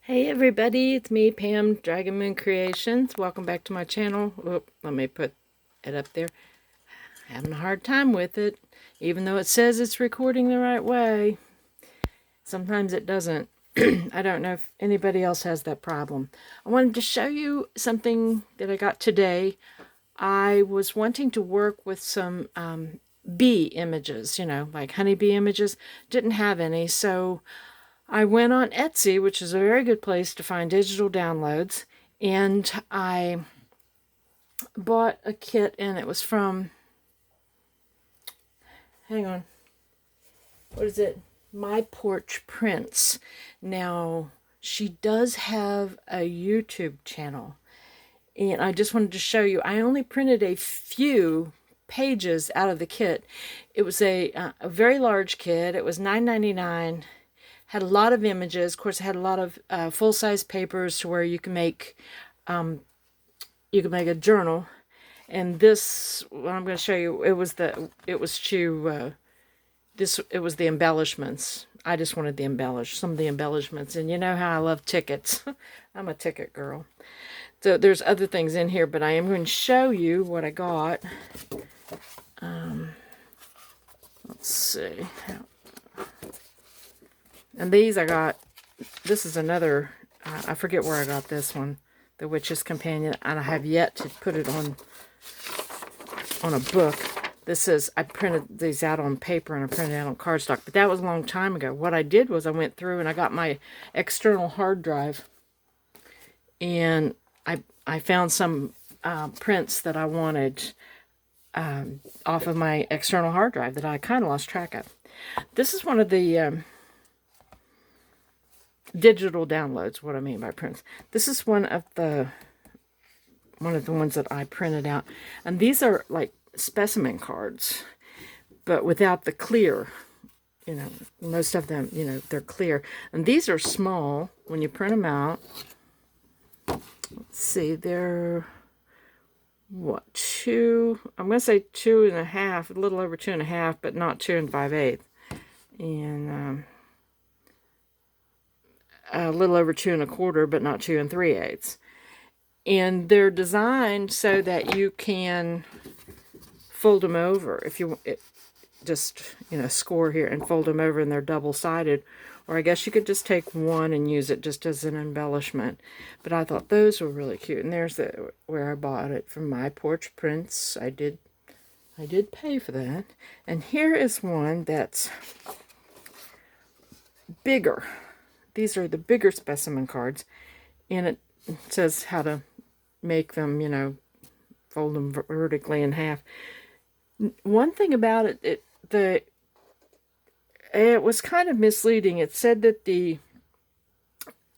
Hey everybody, it's me, Pam, Dragon Moon Creations. Welcome back to my channel. Oop, let me put it up there. Having a hard time with it, even though it says it's recording the right way. Sometimes it doesn't. I don't know if anybody else has that problem. I wanted to show you something that I got today. I was wanting to work with some bee images, like honeybee images. Didn't have any, so I went on Etsy, which is a very good place to find digital downloads, and I bought a kit, and it was from, hang on, what is it? My Porch Prints. Now, she does have a YouTube channel, and I just wanted to show you. I only printed a few pages out of the kit. It was a very large kit. It was $9.99. Had a lot of images. Of course, it had a lot of full-size papers to where you can make a journal. And this, what I'm going to show you, it was the embellishments. I just wanted some of the embellishments. And you know how I love tickets. I'm a ticket girl. So there's other things in here, but I am going to show you what I got. Let's see. And these I got, this is another, I forget where I got this one, The Witch's Companion, and I have yet to put it on a book. This is, I printed these out on paper and I printed it out on cardstock, but that was a long time ago. What I did was I went through and I got my external hard drive, and I found some prints that I wanted off of my external hard drive that I kind of lost track of. This is one of the digital downloads, what I mean by prints. This is one of the ones that I printed out, and these are like specimen cards, but without the clear. Most of them, they're clear, and these are small when you print them out. Let's see, they're what, I'm gonna say 2.5, a little over 2.5, but not 2 5/8, and a little over 2 1/4, but not 2 3/8. And they're designed so that you can fold them over. If you just, score here and fold them over, and they're double-sided. Or I guess you could just take one and use it just as an embellishment. But I thought those were really cute. And there's where I bought it, from My Porch Prints. I did pay for that. And here is one that's bigger. These are the bigger specimen cards, and it says how to make them, fold them vertically in half. One thing about it, it was kind of misleading. It said that the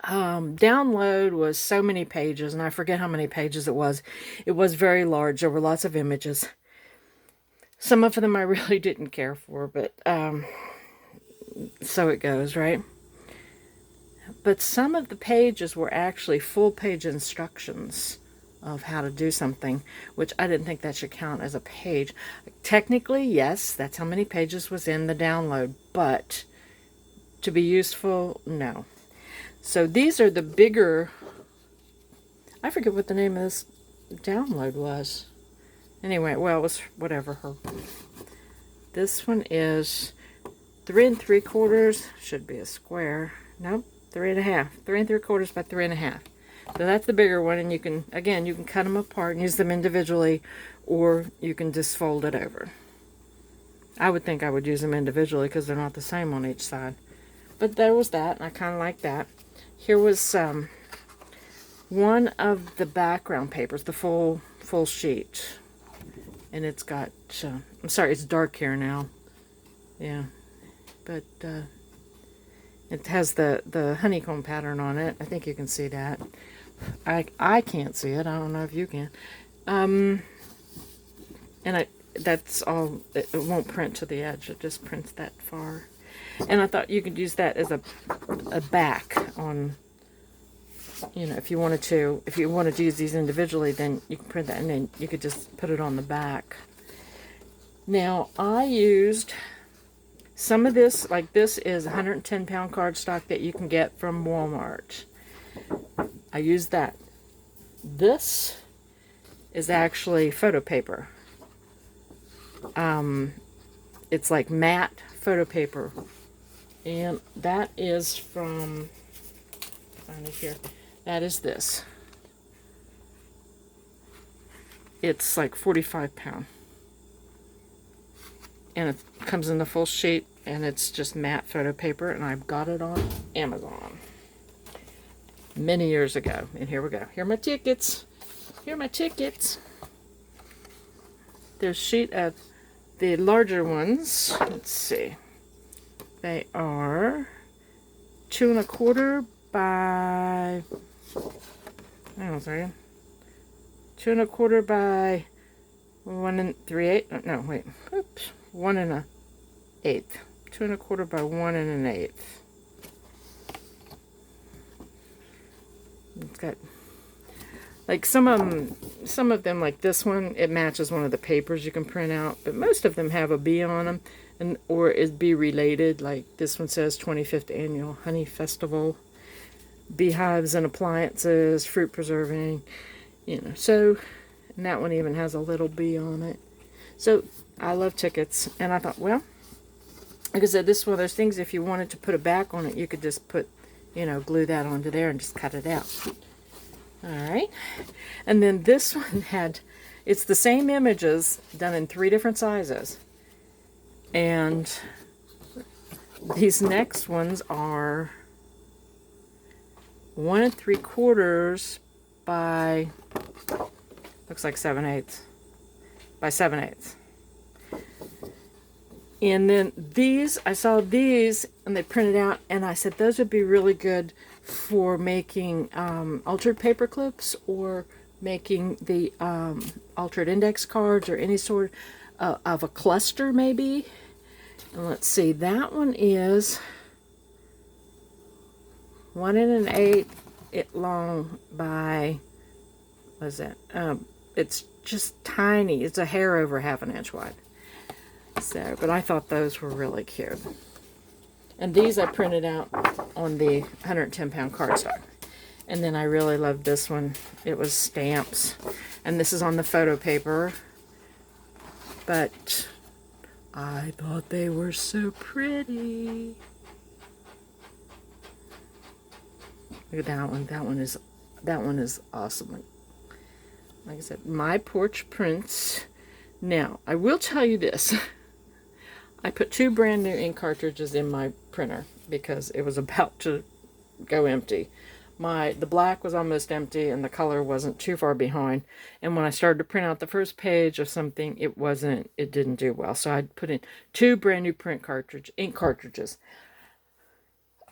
download was so many pages, and I forget how many pages it was. It was very large. There were lots of images. Some of them I really didn't care for, but so it goes, right? But some of the pages were actually full-page instructions of how to do something, which I didn't think that should count as a page. Technically, yes, that's how many pages was in the download, but to be useful, no. So these are the bigger, I forget what the name of this download was. Anyway, well, it was whatever. This one is 3 3/4, should be a square. Nope. 3.5. 3 3/4 by 3.5. So that's the bigger one, and you can cut them apart and use them individually, or you can just fold it over. I would think I would use them individually because they're not the same on each side. But there was that, and I kind of like that. Here was one of the background papers, the full sheet, and it's got. I'm sorry, it's dark here now. Yeah, but. It has the honeycomb pattern on it. I think you can see that. I can't see it. I don't know if you can. And that's all. It won't print to the edge. It just prints that far. And I thought you could use that as a back on. If you wanted to. If you wanted to use these individually, then you can print that, and then you could just put it on the back. Now I used. Some of this, like this, is 110-pound cardstock that you can get from Walmart. I used that. This is actually photo paper. It's like matte photo paper. And that is from, find it here, that is this. It's like 45 pound. And it comes in the full sheet, and it's just matte photo paper, and I've got it on Amazon many years ago. And here we go. Here are my tickets. Here are my tickets. There's a sheet of the larger ones. Let's see. They are 2 1/4 by, hang on a second, 2 1/4 by 1 3/8. No, wait. Oops. 1 1/8. 2 1/4 by 1 1/8. It's got, like, some of them, like this one, it matches one of the papers you can print out, but most of them have a bee on them, and or is bee related. Like this one says 25th Annual Honey Festival, beehives and appliances, fruit preserving, you know. So, and that one even has a little bee on it. So I love tickets, and I thought, well, like I said, this is one of those things, if you wanted to put a back on it, you could just put, you know, glue that onto there and just cut it out. Alright, and then this one had, it's the same images done in 3 different sizes, and these next ones are 1 3/4 by, looks like 7/8 by 7/8. And then these, I saw these and they printed out, and I said those would be really good for making altered paper clips, or making the altered index cards, or any sort of a cluster maybe. And let's see, that one is 1 1/8 it long by, what is that? It's just tiny. It's a hair over 1/2 inch wide. So, but I thought those were really cute. And these I printed out on the 110 pound cardstock. And then I really loved this one. It was stamps. And this is on the photo paper. But I thought they were so pretty. Look at that one. That one is awesome. Like I said, My Porch Prints. Now, I will tell you this. I put 2 brand new ink cartridges in my printer because it was about to go empty. The black was almost empty, and the color wasn't too far behind. And when I started to print out the first page of something, it didn't do well. So I put in 2 brand new ink cartridges.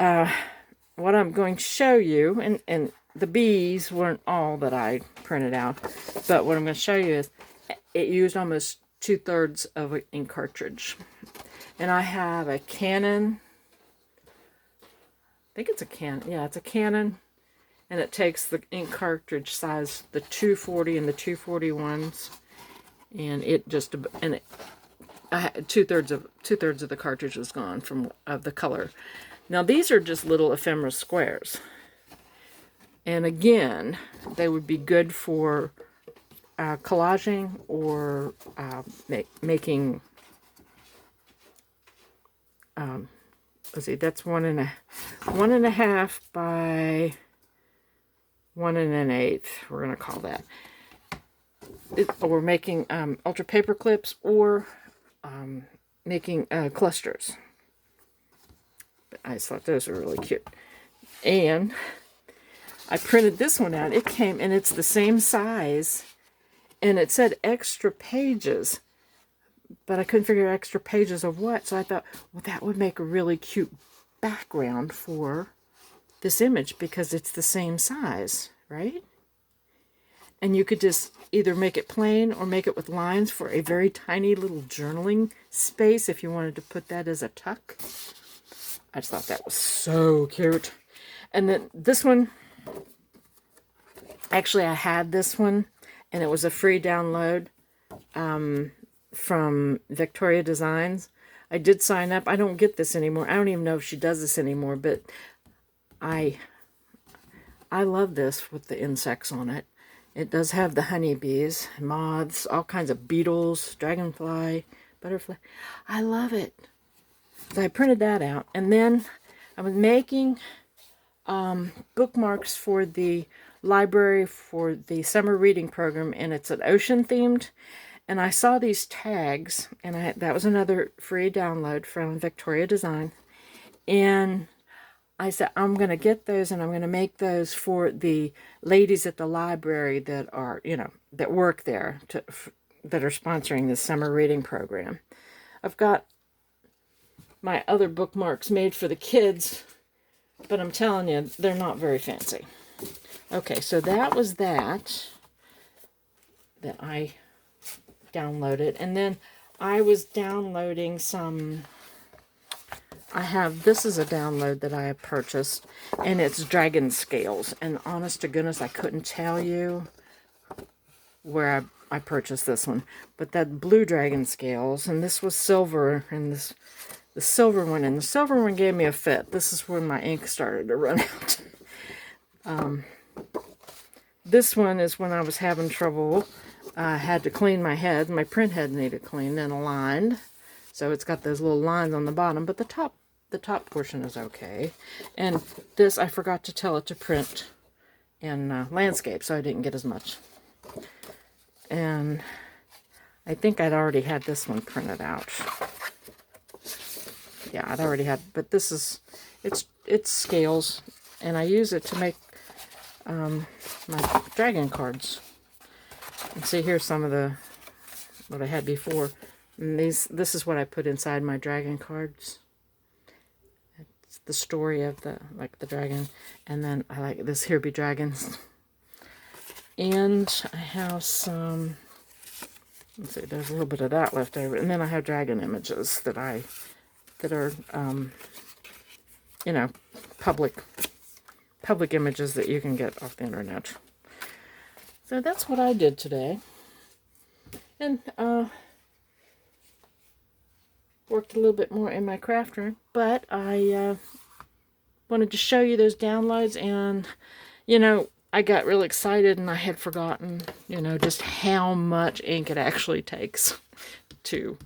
What I'm going to show you, and the bees weren't all that I printed out, but what I'm going to show you is it used almost 2/3 of an ink cartridge. And I have a Canon, I think it's a Canon, yeah, it's a Canon, and it takes the ink cartridge size, the 240 and the 241s, and it just, and it, I had 2/3 of the cartridge was gone from the color. Now these are just little ephemera squares, and again, they would be good for collaging, or making, let's see, that's 1 1/2 by 1 1/8, we're going to call that. Or making ultra paper clips, or making clusters. But I just thought those were really cute. And I printed this one out. It came, and it's the same size, and it said extra pages, but I couldn't figure out extra pages of what. So I thought, well, that would make a really cute background for this image, because it's the same size, right? And you could just either make it plain or make it with lines for a very tiny little journaling space if you wanted to put that as a tuck. I just thought that was so cute. And then this one, actually I had this one, and it was a free download from Victoria Designs. I did sign up. I don't get this anymore. I don't even know if she does this anymore, but I I love this with the insects on it. It does have the honeybees, moths, all kinds of beetles, dragonfly, butterfly. I love it. So I printed that out. And then I was making bookmarks for the library for the summer reading program, and it's an ocean themed. And I saw these tags, and that was another free download from Victoria Design. And I said, I'm going to get those, and I'm going to make those for the ladies at the library that are, that work there, that are sponsoring this summer reading program. I've got my other bookmarks made for the kids, but I'm telling you, they're not very fancy. Okay, so that was that I downloaded. And then I was downloading some... this is a download that I have purchased, and it's dragon scales. And honest to goodness, I couldn't tell you where I purchased this one. But that blue dragon scales, and this was silver, and the silver one gave me a fit. This is when my ink started to run out. This one is when I was having trouble. I had to clean my head. My print head needed cleaned and aligned. So it's got those little lines on the bottom, but the top portion is okay. And this, I forgot to tell it to print in landscape, so I didn't get as much. And I think I'd already had this one printed out. Yeah, I'd already had, but this is, it's scales, and I use it to make my dragon cards. And see, here's some of what I had before. And this is what I put inside my dragon cards. It's the story of the dragon. And then I like this Here Be Dragons. And I have some, let's see, there's a little bit of that left over. And then I have dragon images that are, public images that you can get off the internet. So that's what I did today. And worked a little bit more in my craft room, but I wanted to show you those downloads, and I got really excited, and I had forgotten just how much ink it actually takes to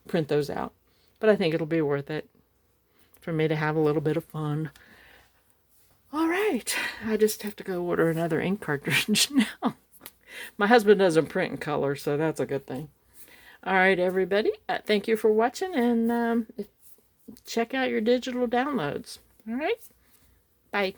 print those out. But I think it'll be worth it for me to have a little bit of fun. All right, I just have to go order another ink cartridge now. My husband doesn't print in color, so that's a good thing. All right, everybody. Thank you for watching, and check out your digital downloads. All right. Bye.